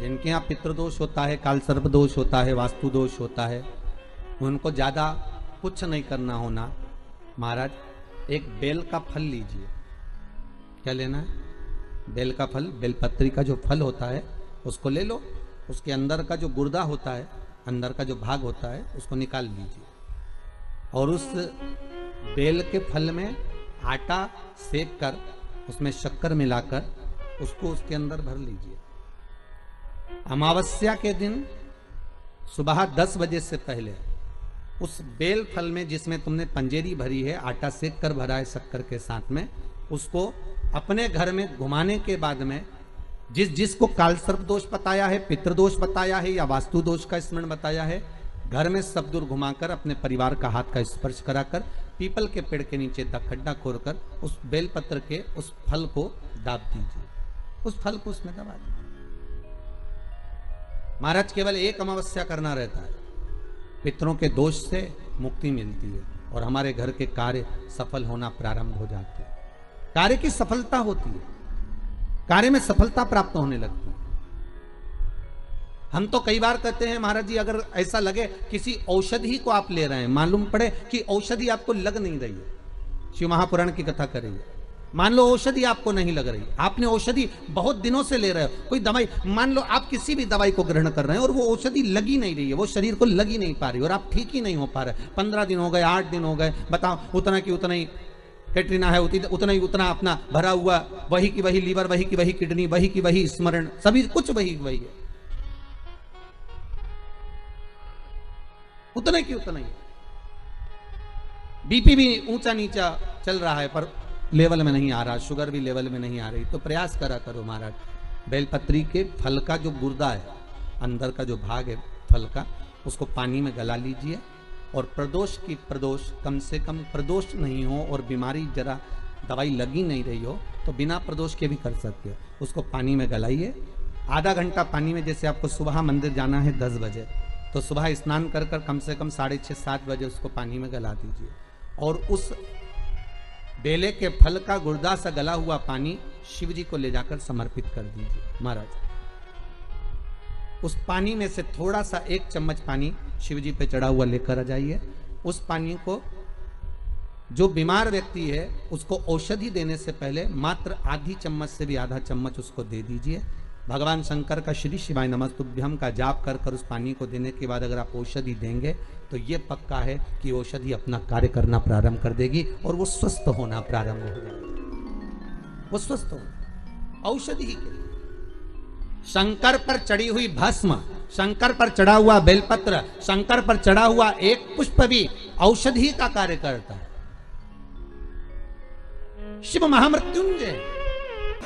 जिनके यहाँ पितृदोष होता है, काल सर्प दोष होता है, वास्तु दोष होता है, उनको ज़्यादा कुछ नहीं करना होना। महाराज एक बेल का फल लीजिए। क्या लेना है? बेल का फल, बेलपत्री का जो फल होता है उसको ले लो। उसके अंदर का जो गुर्दा होता है, अंदर का जो भाग होता है, उसको निकाल लीजिए और उस बेल के फल में आटा सेक कर उसमें शक्कर मिलाकर उसको उसके अंदर भर लीजिए। अमावस्या के दिन सुबह 10 बजे से पहले उस बेल फल में जिसमें तुमने पंजेरी भरी है, आटा सेक कर भरा है शक्कर के साथ में, उसको अपने घर में घुमाने के बाद में जिसको काल सर्प दोष बताया है, पितृदोष बताया है या वास्तु दोष का स्मरण बताया है, घर में सब दूर घुमाकर अपने परिवार का हाथ का स्पर्श कराकर पीपल के पेड़ के नीचे खड्डा खोदकर उस बेलपत्र के उस फल को दाब दीजिए। उस फल को उसमें दबा दीजिए। महाराज केवल एक अमावस्या करना रहता है, पितरों के दोष से मुक्ति मिलती है और हमारे घर के कार्य सफल होना प्रारंभ हो जाते हैं। कार्य की सफलता होती है, कार्य में सफलता प्राप्त होने लगती है। हम तो कई बार कहते हैं महाराज जी, अगर ऐसा लगे किसी औषधि को आप ले रहे हैं, मालूम पड़े कि औषधि आपको लग नहीं रही है, शिव महापुराण की कथा करिए, मान लो औषधि आपको नहीं लग रही, आपने औषधि बहुत दिनों से ले रहे हो, कोई दवाई, मान लो आप किसी भी दवाई को ग्रहण कर रहे हैं और वो औषधि लगी नहीं रही है, वो शरीर को लगी नहीं पा रही और आप ठीक ही नहीं हो पा रहे, 15 दिन हो गए, 8 दिन हो गए, बताओ, उतना की उतना ही कैटरीना है, उतना ही उतना अपना भरा हुआ, वही की वही लीवर, वही की वही किडनी, वही की वही स्मरण, सभी कुछ वही वही है, उतना की उतना ही। बीपी भी ऊंचा नीचा चल रहा है पर लेवल में नहीं आ रहा, शुगर भी लेवल में नहीं आ रही, तो प्रयास करा करो महाराज, बेलपत्री के फल का जो गुर्दा है, अंदर का जो भाग है फल का, उसको पानी में गला लीजिए और प्रदोष की प्रदोष, कम से कम प्रदोष नहीं हो और बीमारी जरा दवाई लगी नहीं रही हो तो बिना प्रदोष के भी कर सकते हो, उसको पानी में गलाइए। आधा घंटा पानी में, जैसे आपको सुबह मंदिर जाना है 10 बजे, तो सुबह स्नान कर कर कम से कम 6:30-7 बजे उसको पानी में गला दीजिए और उस बेले के फल का गुर्दा सा गला हुआ पानी शिव जी को ले जाकर समर्पित कर दीजिए। महाराज उस पानी में से थोड़ा सा 1 चम्मच पानी शिव जी पे चढ़ा हुआ लेकर आ जाइए। उस पानी को जो बीमार व्यक्ति है उसको औषधि देने से पहले मात्र आधी चम्मच से भी आधा चम्मच उसको दे दीजिए। भगवान शंकर का श्री शिवाय नमस्तुभ्यम का जाप कर कर उस पानी को देने के बाद अगर आप औषधि देंगे तो ये पक्का है कि औषधि अपना कार्य करना प्रारंभ कर देगी और वो स्वस्थ होना प्रारंभ हो जाएगी। वो स्वस्थ हो औषधि ही के लिए। शंकर पर चढ़ी हुई भस्म, शंकर पर चढ़ा हुआ बेलपत्र, शंकर पर चढ़ा हुआ एक पुष्प भी औषधि का कार्य करता है। शिव महामृत्युंजय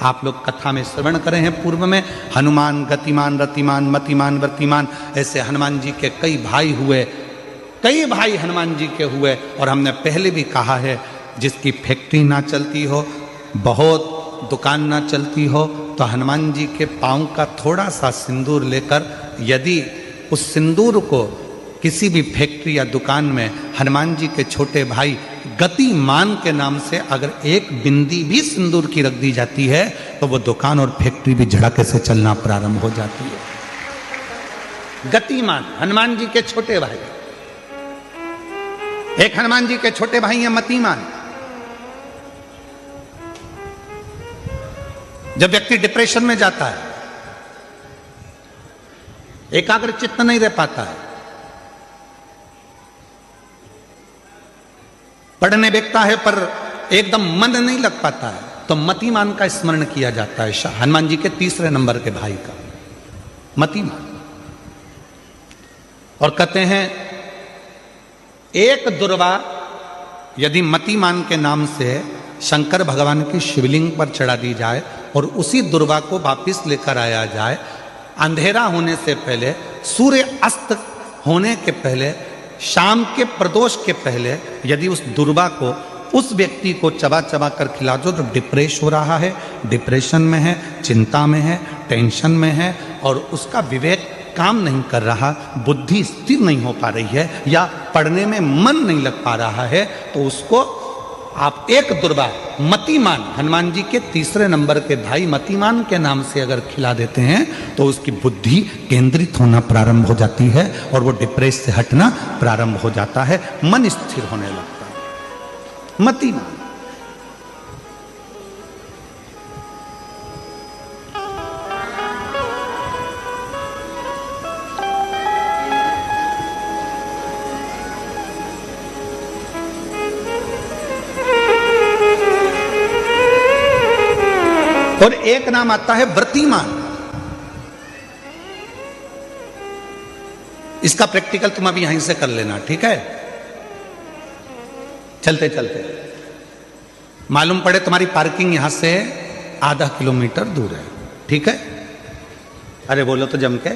आप लोग कथा में श्रवण करे हैं पूर्व में, हनुमान गतिमान रतिमान मतिमान वर्तिमान, ऐसे हनुमान जी के कई भाई हुए, कई भाई हनुमान जी के हुए। और हमने पहले भी कहा है, जिसकी फैक्ट्री ना चलती हो, बहुत दुकान ना चलती हो, तो हनुमान जी के पांव का थोड़ा सा सिंदूर लेकर, यदि उस सिंदूर को किसी भी फैक्ट्री या दुकान में हनुमान जी के छोटे भाई गतिमान के नाम से अगर एक बिंदी भी सिंदूर की रख दी जाती है तो वो दुकान और फैक्ट्री भी झड़के से चलना प्रारंभ हो जाती है। गतिमान हनुमान जी के छोटे भाई, एक हनुमान जी के छोटे भाई हैं मतिमान। जब व्यक्ति डिप्रेशन में जाता है, एकाग्र चित्त नहीं रह पाता है, पढ़ने बैठता है पर एकदम मन नहीं लग पाता है, तो मतिमान का स्मरण किया जाता है। हनुमान जी के 3 नंबर के भाई का मतिमान। और कहते हैं एक दुर्वा यदि मतिमान के नाम से शंकर भगवान की शिवलिंग पर चढ़ा दी जाए और उसी दुर्वा को वापिस लेकर आया जाए, अंधेरा होने से पहले, सूर्य अस्त होने के पहले, शाम के प्रदोष के पहले यदि उस दुर्वा को उस व्यक्ति को चबा चबा कर खिला दो तो डिप्रेस हो रहा है, डिप्रेशन में है, चिंता में है, टेंशन में है और उसका विवेक काम नहीं कर रहा, बुद्धि स्थिर नहीं हो पा रही है या पढ़ने में मन नहीं लग पा रहा है, तो उसको आप एक दुर्वा मतिमान, हनुमान जी के तीसरे नंबर के भाई मतिमान के नाम से अगर खिला देते हैं तो उसकी बुद्धि केंद्रित होना प्रारंभ हो जाती है और वो डिप्रेस से हटना प्रारंभ हो जाता है, मन स्थिर होने लगता है। मतिमान। और एक नाम आता है व्रतिमान। इसका प्रैक्टिकल तुम अभी यहीं से कर लेना, ठीक है? चलते चलते मालूम पड़े तुम्हारी पार्किंग यहां से आधा किलोमीटर दूर है, ठीक है? अरे बोलो तो जम के।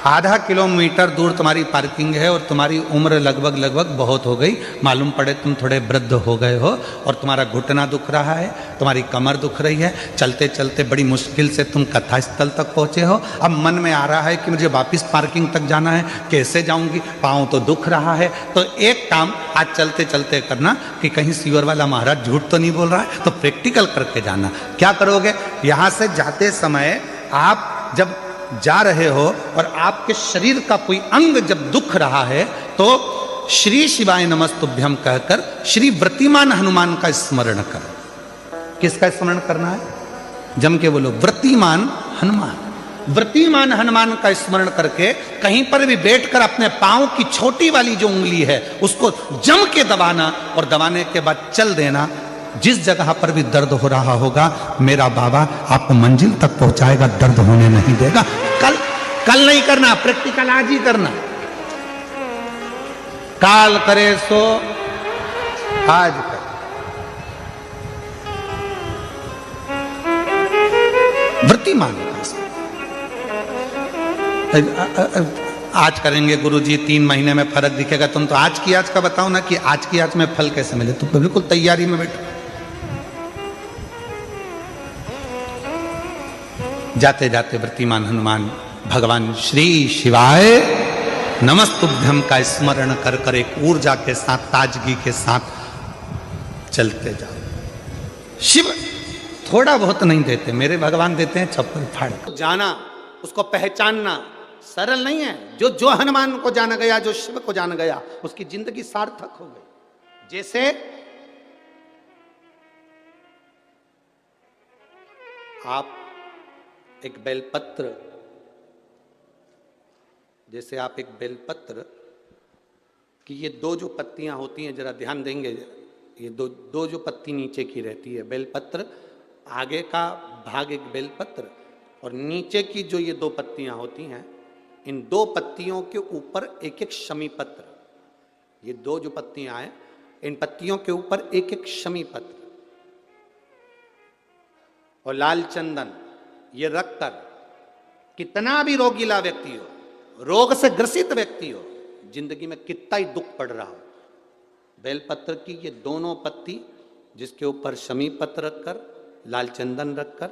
आधा किलोमीटर दूर तुम्हारी पार्किंग है और तुम्हारी उम्र लगभग बहुत हो गई। मालूम पड़े तुम थोड़े वृद्ध हो गए हो और तुम्हारा घुटना दुख रहा है, तुम्हारी कमर दुख रही है, चलते चलते बड़ी मुश्किल से तुम कथा स्थल तक पहुंचे हो। अब मन में आ रहा है कि मुझे वापस पार्किंग तक जाना है, कैसे जाऊंगी, पाँव तो दुख रहा है। तो एक काम आज चलते चलते करना कि कहीं सीवर वाला महाराज झूठ तो नहीं बोल रहा है, तो प्रैक्टिकल करके जाना। क्या करोगे? यहां से जाते समय आप जब जा रहे हो और आपके शरीर का कोई अंग जब दुख रहा है तो श्री शिवाय नमस्तुभ्यम कहकर श्री व्रतिमान हनुमान का स्मरण करो। किसका स्मरण करना है? जम के बोलो, व्रतिमान हनुमान। व्रतिमान हनुमान का स्मरण करके कहीं पर भी बैठकर अपने पांव की छोटी वाली जो उंगली है उसको जम के दबाना और दबाने के बाद चल देना। जिस जगह पर भी दर्द हो रहा होगा मेरा बाबा आपको मंजिल तक पहुंचाएगा, दर्द होने नहीं देगा। कल नहीं करना, प्रैक्टिकल आज ही करना। काल करे सो आज कर। व्रतिमान आज करेंगे गुरुजी, 3 महीने में फर्क दिखेगा। तुम तो आज की आज का बताओ ना कि आज की आज में फल कैसे मिले। तुम बिल्कुल तैयारी में बैठो। जाते जाते व्रतिमान हनुमान भगवान श्री शिवाय नमस्तुभ्यम का स्मरण कर कर एक ऊर्जा के साथ, ताजगी के साथ चलते जाओ। शिव थोड़ा बहुत नहीं देते, मेरे भगवान देते हैं चप्पल फाड़। जाना, उसको पहचानना सरल नहीं है। जो हनुमान को जान गया, जो शिव को जान गया, उसकी जिंदगी सार्थक हो गई। जैसे आप एक बेलपत्र, जैसे आप एक बेलपत्र की ये 2 जो पत्तियां होती हैं, जरा ध्यान देंगे, ये दो जो पत्ती नीचे की रहती है बेलपत्र, आगे का भाग एक बेलपत्र और नीचे की जो ये 2 पत्तियां होती हैं, इन 2 पत्तियों के ऊपर एक एक शमी पत्र। ये 2 जो पत्तियां हैं, इन पत्तियों के ऊपर एक एक शमी पत्र और लाल चंदन ये रखकर कितना भी रोगीला व्यक्ति हो, रोग से ग्रसित व्यक्ति हो, जिंदगी में कितना ही दुख पड़ रहा हो, बेलपत्र की ये दोनों पत्ती जिसके ऊपर शमी पत्र रखकर, लाल चंदन रखकर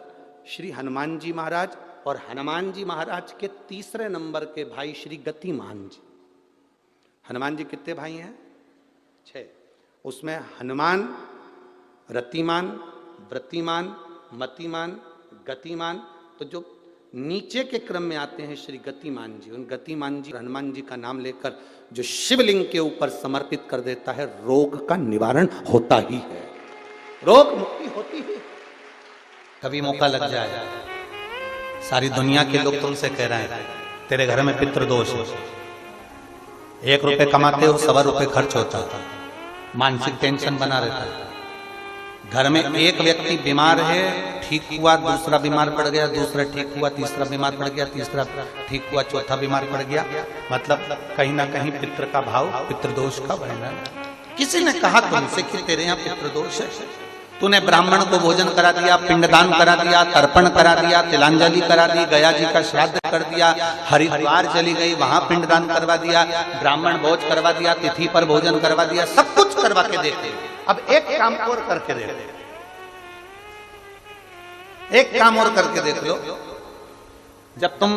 श्री हनुमान जी महाराज और हनुमान जी महाराज के तीसरे नंबर के भाई श्री गतिमान जी। हनुमान जी कितने भाई हैं? 6। उसमें हनुमान, रतिमान, व्रतिमान, मतिमान, गतिमान, तो जो नीचे के क्रम में आते हैं श्री गतिमान जी, उन गतिमान जी हनुमान जी का नाम लेकर जो शिवलिंग के ऊपर समर्पित कर देता है, रोग का निवारण होता ही है, रोग मुक्ति होती है। कभी मौका लग जाए, सारी दुनिया के लोग तुमसे कह रहे हैं तेरे घर में पितृदोष है, 1 रुपए कमाते हो 1.25 रुपए खर्च होता है, मानसिक टेंशन बना रहता है। घर में एक व्यक्ति बीमार है, ठीक हुआ, दूसरा बीमार पड़ गया, दूसरा ठीक हुआ, तीसरा बीमार पड़ गया, तीसरा ठीक हुआ, चौथा बीमार पड़ गया। मतलब कहीं ना कहीं पितृ का भाव, पितृदोष का वर्णन। किसी ने कहा तुमसे कि तेरे यहाँ पितृदोष है, तूने ब्राह्मण को भोजन करा दिया, पिंडदान करा दिया, तर्पण करा दिया, तिलांजलि करा दी, गया जी का श्राद्ध कर दिया, हरिद्वार चली गई, वहां पिंडदान करवा दिया, ब्राह्मण भोज करवा दिया, तिथि पर भोजन करवा दिया, सब कुछ करवा के देते। अब एक काम और करके देख लो, एक काम और करके देख लो। जब तुम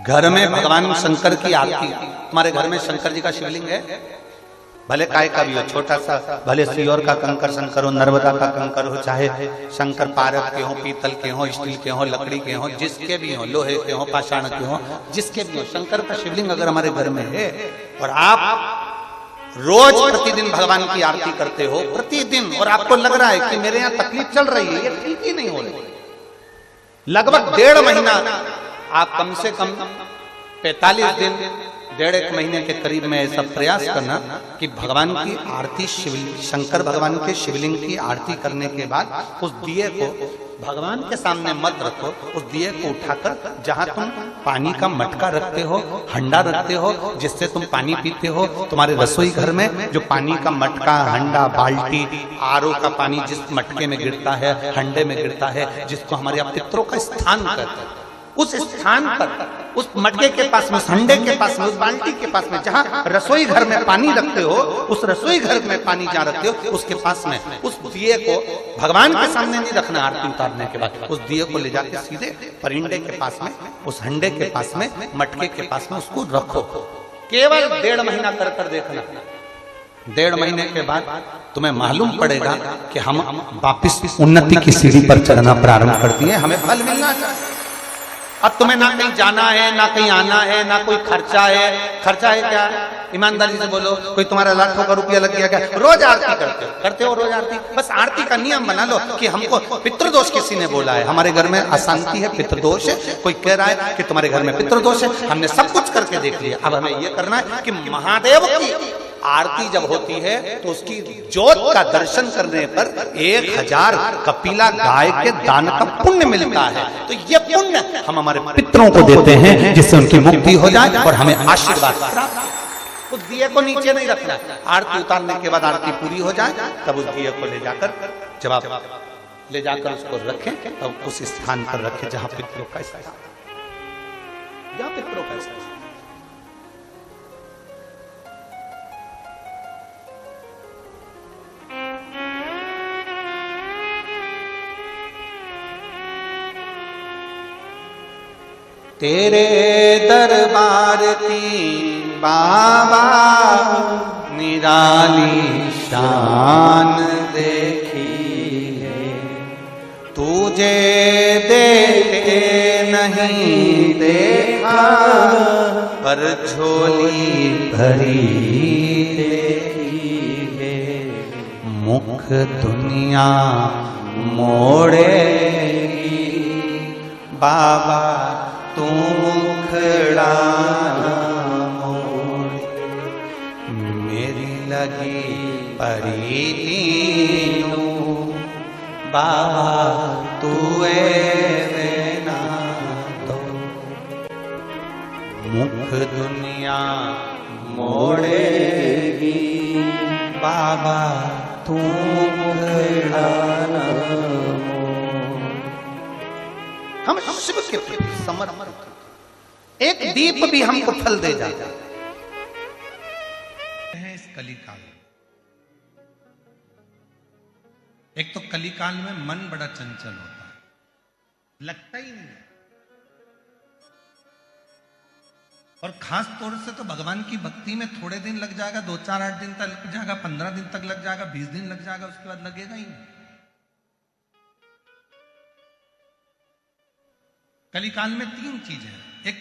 घर में भगवान शंकर की आरती, तुम्हारे घर में शंकर जी का शिवलिंग है, भले काय का भी हो, छोटा सा, भले सियोर का कंकर शंकर हो, नर्मदा का कंकर हो, चाहे शंकर पारक के हो, पीतल के हो, स्टील के हो, लकड़ी के हो, जिसके भी हो, लोहे के हो, पाषाण के हो, जिसके भी हो, शंकर का शिवलिंग अगर हमारे घर में है और आप रोज प्रतिदिन भगवान की आरती करते हो प्रतिदिन, और आपको लग रहा है कि मेरे यहाँ तकलीफ चल रही है, ये ठीक ही नहीं हो रही, लगभग 1.5 महीना आप कम से कम 45 दिन, 1.5 महीने के करीब में ऐसा प्रयास करना कि भगवान की आरती, शंकर भगवान के शिवलिंग की आरती करने के बाद उस दिए को भगवान के सामने मत रखो, उस दिए को उठाकर जहां तुम पानी का मटका रखते हो, हंडा रखते हो, जिससे तुम पानी पीते हो, तुम्हारे रसोई घर में जो पानी का मटका, हंडा, बाल्टी, आरओ का पानी जिस मटके में गिरता है, हंडे में गिरता है, जिसको हमारे यहाँ पितरों का स्थान कहते हैं, उस स्थान पर, उस मटके के पास में, उस हंडे के पास में, उस बाल्टी के पास में, जहां रसोई घर में पानी रखते हो, उस रसोई घर में पानी जहां रखते हो, उसके पास में उस दिए को भगवान के सामने नहीं रखना। आरती उतारने के बाद उस दिए को ले जाकर सीधे परिंडे के पास में, उस हंडे के पास में, मटके के पास में उसको रखो। केवल 1.5 महीना कर कर देखना। 1.5 महीने के बाद तुम्हें मालूम पड़ेगा कि हम वापिस उन्नति की सीढ़ी पर चढ़ना प्रारंभ कर दिए, हमें फल मिलना चाहिए। अब तुम्हें ना कहीं जाना है, ना कहीं आना है, ना कोई खर्चा है। खर्चा है क्या? ईमानदारी से बोलो, कोई तुम्हारा लाखों का रुपया लग गया क्या? रोज आरती करते हो रोज आरती। बस आरती का नियम बना लो कि हमको पितृदोष किसी ने बोला है, हमारे घर में अशांति है, पितृदोष है, कोई कह रहा है कि तुम्हारे घर में पितृदोष है, हमने सब कुछ करके देख लिया। अब हमें यह करना है कि महादेव की आरती जब होती है तो उसकी ज्योत का दर्शन करने पर 1000 कपिला गाय के दान का पुण्य मिलता है। तो ये पुण्य हम हमारे पितरों को देते हैं, जिससे उनकी मुक्ति हो जाए और हमें आशीर्वाद प्राप्त। उस दिए को नीचे नहीं रखना, आरती उतारने के बाद आरती पूरी हो जाए तब उस दिए को ले जाकर, जब आप ले जाकर उसको रखें तब उस स्थान पर रखें जहां पितरों का स्थान, जहां पितरों का स्थान। तेरे दरबार की बाबा निराली शान देखी है, तुझे देखे नहीं देखा पर झोली भरी देखी है, मुख दुनिया मोड़ेगी बाबा तू मुखड़ा मोड़, मेरी लगी परीती बाबा तू ना तो, मुख दुनिया मोड़ेगी बाबा तू मुखड़ा मोड़। हम शिव के प्रति समर्पित, एक दीप भी हमको फल दे जाता है। इस कलिकाल, एक तो कलिकाल में मन बड़ा चंचल होता है, लगता ही नहीं, और खास तौर से तो भगवान की भक्ति में थोड़े दिन लग जाएगा, 2-4-8 दिन तक लग जाएगा, 15 दिन तक लग जाएगा, 20 दिन लग जाएगा, उसके बाद लगेगा ही नहीं। कलिकाल में 3 चीजें हैं, एक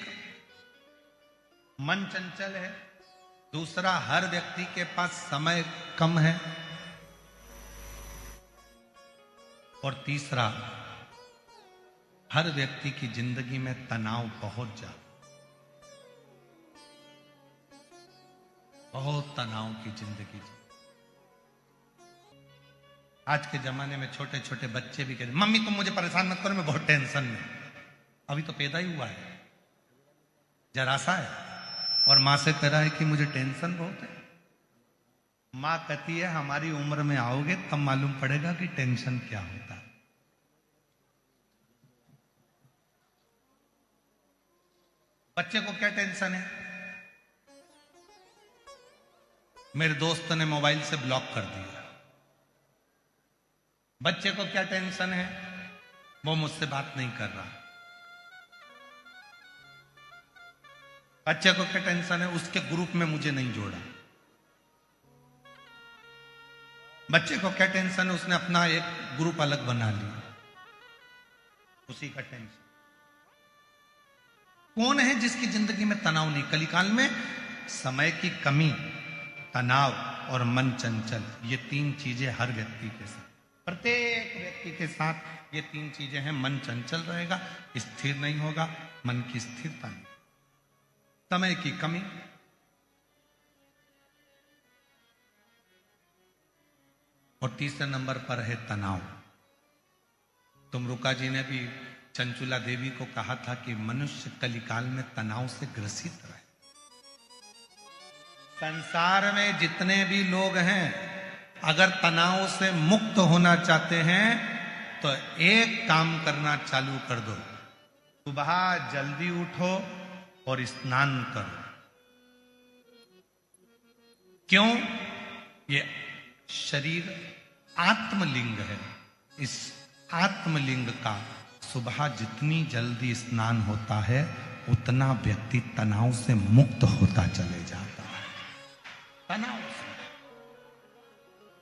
मन चंचल है, दूसरा हर व्यक्ति के पास समय कम है, और तीसरा हर व्यक्ति की जिंदगी में तनाव बहुत ज्यादा, बहुत तनाव की जिंदगी। आज के जमाने में छोटे छोटे बच्चे भी कहते, मम्मी तुम मुझे परेशान मत करो, मैं बहुत टेंशन में, अभी तो पैदा ही हुआ है, जरा सा है, और मां से कह रहा है कि मुझे टेंशन बहुत है। मां कहती है हमारी उम्र में आओगे तब मालूम पड़ेगा कि टेंशन क्या होता है। बच्चे को क्या टेंशन है? मेरे दोस्त ने मोबाइल से ब्लॉक कर दिया। बच्चे को क्या टेंशन है? वो मुझसे बात नहीं कर रहा। बच्चे को क्या टेंशन है? उसके ग्रुप में मुझे नहीं जोड़ा। बच्चे को क्या टेंशन है, उसने अपना एक ग्रुप अलग बना लिया, उसी का टेंशन। कौन है जिसकी जिंदगी में तनाव नहीं? कलिकाल में समय की कमी, तनाव और मन चंचल, ये तीन चीजें हर व्यक्ति के साथ, प्रत्येक व्यक्ति के साथ ये तीन चीजें हैं। मन चंचल रहेगा, स्थिर नहीं होगा, मन की स्थिरता नहीं, समय की कमी, और तीसरे नंबर पर है तनाव। तुमरुका जी ने भी चंचुला देवी को कहा था कि मनुष्य कलिकाल में तनाव से ग्रसित रहे। संसार में जितने भी लोग हैं, अगर तनाव से मुक्त होना चाहते हैं तो एक काम करना चालू कर दो, सुबह जल्दी उठो और स्नान करो। क्यों? ये शरीर आत्मलिंग है, इस आत्मलिंग का सुबह जितनी जल्दी स्नान होता है उतना व्यक्ति तनाव से मुक्त होता चले जाता है। तनाव से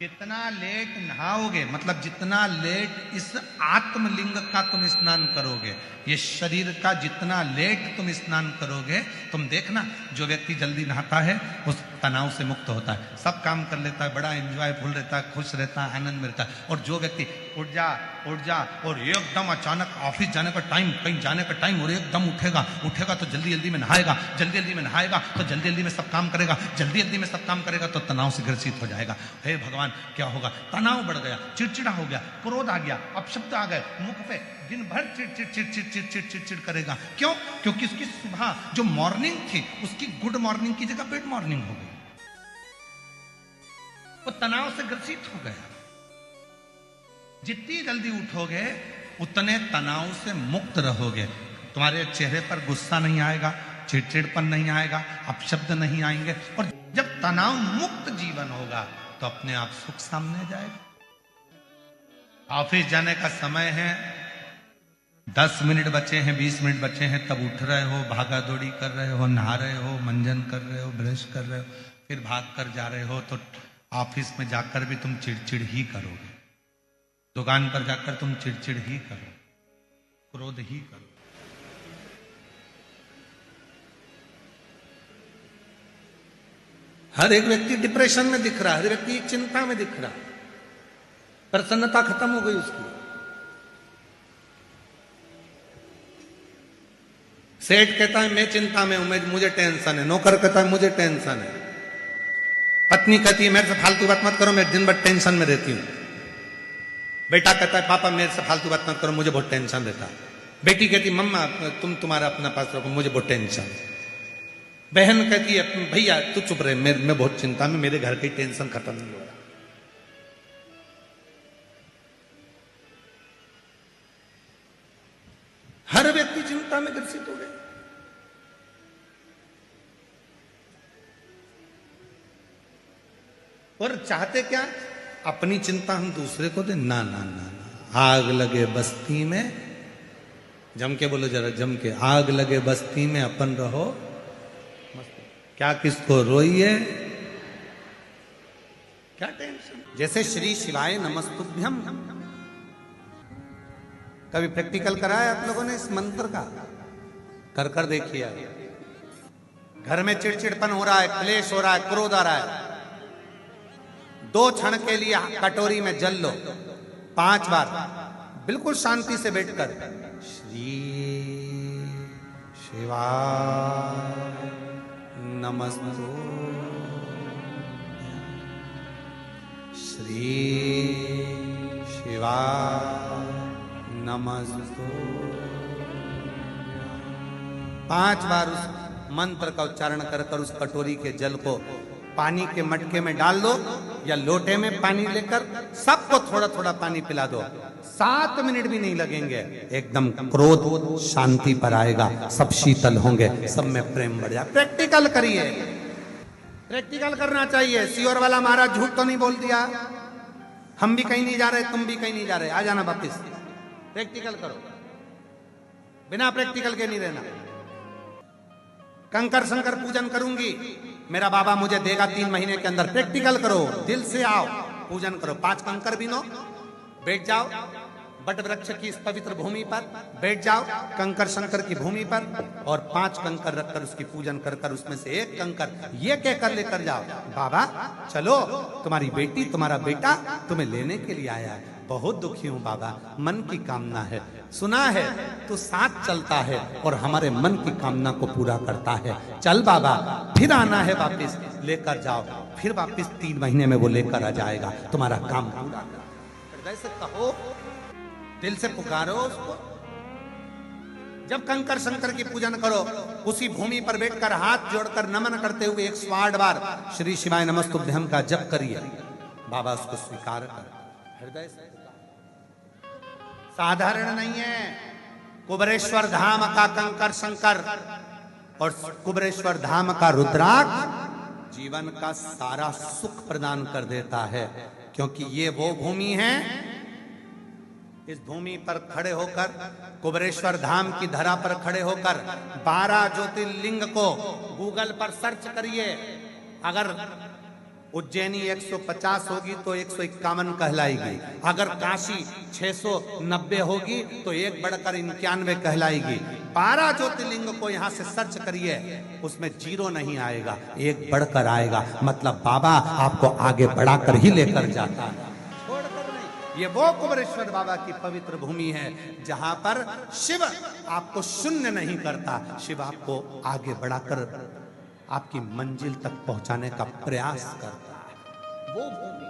जितना लेट नहाओगे, मतलब जितना लेट इस आत्मलिंग का तुम स्नान करोगे, ये शरीर का जितना लेट तुम स्नान करोगे, तुम देखना जो व्यक्ति जल्दी नहाता है उस तनाव से मुक्त होता है, सब काम कर लेता है, बड़ा एंजॉयफुल रहता है, खुश रहता है, आनंद में रहता है। और जो व्यक्ति उठ जा और एकदम अचानक ऑफिस जाने का टाइम, कहीं जाने का टाइम, और एकदम उठेगा तो जल्दी जल्दी में नहाएगा, जल्दी जल्दी में नहाएगा तो जल्दी जल्दी में सब काम करेगा, जल्दी जल्दी में सब काम करेगा तो तनाव से ग्रसित हो जाएगा। हे भगवान, क्या होगा? तनाव बढ़ गया, चिड़चिड़ा हो गया, क्रोध आ गया, अपशब्द आ गए मुख पे, दिन भर चिड़ करेगा। क्यों? क्योंकि उसकी सुबह जो मॉर्निंग थी, उसकी गुड मॉर्निंग की जगह बैड मॉर्निंग हो गई, वो तनाव से ग्रसित हो गया। जितनी जल्दी उठोगे उतने तनाव से मुक्त रहोगे, तुम्हारे चेहरे पर गुस्सा नहीं आएगा, चिड़चिड़पन नहीं आएगा, अपशब्द नहीं आएंगे, और जब तनाव मुक्त जीवन होगा तो अपने आप सुख सामने जाएगा। ऑफिस जाने का समय है, 10 मिनट बचे हैं, 20 मिनट बचे हैं, तब उठ रहे हो, भागा दौड़ी कर रहे हो, नहा रहे हो, मंजन कर रहे हो, ब्रश कर रहे हो, फिर भाग कर जा रहे हो, तो ऑफिस में जाकर भी तुम चिड़चिड़ ही करोगे, दुकान पर जाकर तुम चिड़चिड़ ही करो, क्रोध ही करो। हर एक व्यक्ति डिप्रेशन में दिख रहा है, हर व्यक्ति चिंता में दिख रहा है, प्रसन्नता खत्म हो गई उसकी। सेठ कहता है मैं चिंता में हूं, मुझे टेंशन है, नौकर कहता है मुझे टेंशन है, पत्नी कहती है मेरे से फालतू बात मत करो, मैं दिन भर टेंशन में रहती हूं, बेटा कहता है पापा मेरे से फालतू बात मत करो, मुझे बहुत टेंशन रहता है, बेटी कहती मम्मा तुम्हारा अपना पास रखो, मुझे बहुत टेंशन, बहन कहती है भैया तू चुप रहे, मैं बहुत चिंता में, मेरे घर की टेंशन खत्म नहीं हो रहा। हर व्यक्ति चिंता में ग्रसित हो गए। और चाहते क्या? अपनी चिंता हम दूसरे को दे। ना ना ना ना, आग लगे बस्ती में, जम के बोलो जरा, जम के, आग लगे बस्ती में अपन रहो मस्त, क्या किसको रोइए, क्या टेंशन। जैसे श्री शिवाय नमस्तुभ्यम, कभी प्रैक्टिकल कराया आप लोगों ने इस मंत्र का? कर कर देखिए। घर में चिड़चिड़पन हो रहा है, क्लेश हो रहा है, क्रोध आ रहा है, 2 क्षण के लिए कटोरी में जल लो 5 बार, बिल्कुल शांति से बैठकर, श्री शिवाय नमस्तुभ्यम, श्री शिवाय नमस्तुभ्यम, 5 बार उस मंत्र का उच्चारण कर कर उस कटोरी के जल को पानी के मटके में डाल दो या लोटे में पानी लेकर सबको थोड़ा थोड़ा पानी पिला दो। 7 मिनट भी नहीं लगेंगे, एकदम क्रोध शांति पर आएगा, सब शीतल होंगे, सब में प्रेम बढ़ जाए। प्रैक्टिकल करिए, प्रैक्टिकल करना चाहिए। सियोर वाला महाराज झूठ तो नहीं बोल दिया, हम भी कहीं नहीं जा रहे, तुम भी कहीं नहीं जा रहे, आ जाना वापिस। प्रैक्टिकल करो, बिना प्रैक्टिकल के नहीं रहना। कंकर शंकर पूजन करूंगी, मेरा बाबा मुझे देगा 3 महीने के अंदर, प्रैक्टिकल करो, दिल से आओ, पूजन करो, 5 कंकर बीनो, बैठ जाओ बट वृक्ष की इस पवित्र भूमि पर, बैठ जाओ कंकर शंकर की भूमि पर और 5 कंकर रखकर उसकी पूजन कर कर उसमें से एक कंकर ये कहकर लेकर जाओ, बाबा चलो तुम्हारी बेटी तुम्हारा बेटा तुम्हें लेने के लिए आया है, बहुत दुखी हूं बाबा, मन की कामना है, सुना है तू साथ चलता है और हमारे मन की कामना को पूरा करता है, चल बाबा फिर आना है वापिस, लेकर जाओ, फिर वापिस 3 महीने में वो लेकर आ जाएगा, तुम्हारा काम पूरा कर। हृदय से कहो, दिल से पुकारो उसको। जब कंकर शंकर की पूजन करो, उसी भूमि पर बैठकर हाथ जोड़कर नमन करते हुए 108 बार श्री शिवाय नमस्तुभ्यम का जप करिए, बाबा उसको स्वीकार कर। हृदय से साधारण नहीं है, कुबरेश्वर धाम का कंकर शंकर और कुबरेश्वर धाम का रुद्राक्ष जीवन का सारा सुख प्रदान कर देता है, क्योंकि ये वो भूमि है, इस भूमि पर खड़े होकर कुबरेश्वर धाम की धरा पर खड़े होकर 12 ज्योतिर्लिंग को गूगल पर सर्च करिए, अगर उज्जैनी 150 होगी तो 151 कहलाएगी, अगर काशी 690 होगी तो 1 बढ़कर 91 कहलाएगी। 12 ज्योतिर्लिंग को यहाँ से सर्च करिए, उसमें 0 नहीं आएगा, 1 बढ़कर आएगा, मतलब बाबा आपको आगे बढ़ाकर ही लेकर जाता है, छोड़कर नहीं। ये वो कुबरेश्वर बाबा की पवित्र भूमि है जहां पर शिव आपको शून्य नहीं करता, शिव आपको आगे बढ़ाकर आपकी मंजिल तक पहुंचाने का प्रयास करता है, वो भूमि।